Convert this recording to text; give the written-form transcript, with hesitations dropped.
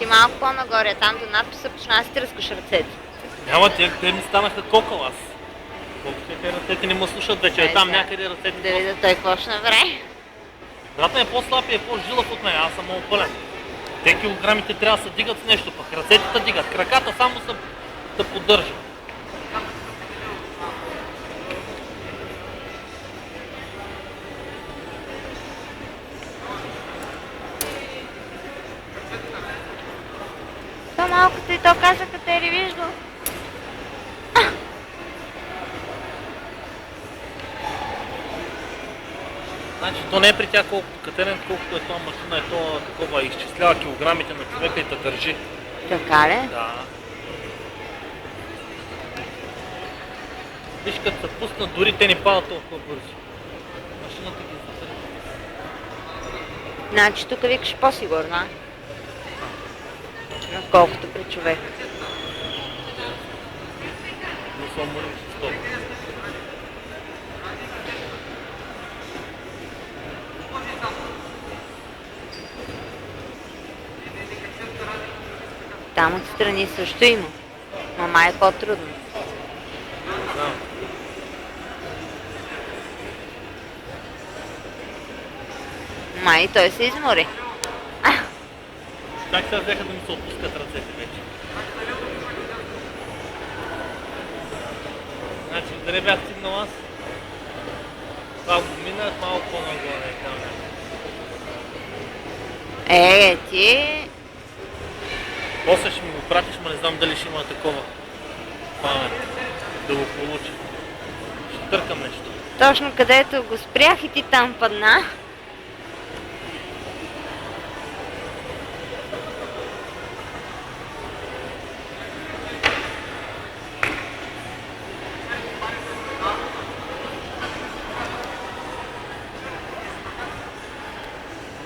Ти малко по-нагоре, там до надписа почна да си тръскаш ръцете. Няма, те ми станаха кокъл аз. Колкото те ръцете не му слушат вече, е там някъде ръцете. Да видя той какво ще направи. Брат ми е по-слаб и е по-жилав от мен, аз съм много пълен. Те килограмите трябва да се дигат с нещо, пък ръцете да дигат, краката само са да поддържат. То малкото и то каза, като е ли виждал. Значи то не е при тях колкото катерен, колкото е това машина, е то такова, изчислява килограмите на човека и да държи. Така ли? Да. Виж като се пуснат, дори те не падат толкова бързо. Машината ги затърпи. Значи тук викаш по-сигурно, а? Отколкото при човек. Но съм уморил с това. Там отстрани също има. Мама е по-трудно. Не знам. Май той се измори. Как сега взеха да ми се отпускат ръцете вече? Значи, дали бях стигнал аз? Това го минах малко по-нагоре. Там. Ти... После ще ми го пратиш, но не знам дали ще има такова памет да го получи. Ще търкам нещо. Точно където го спрях и ти там падна.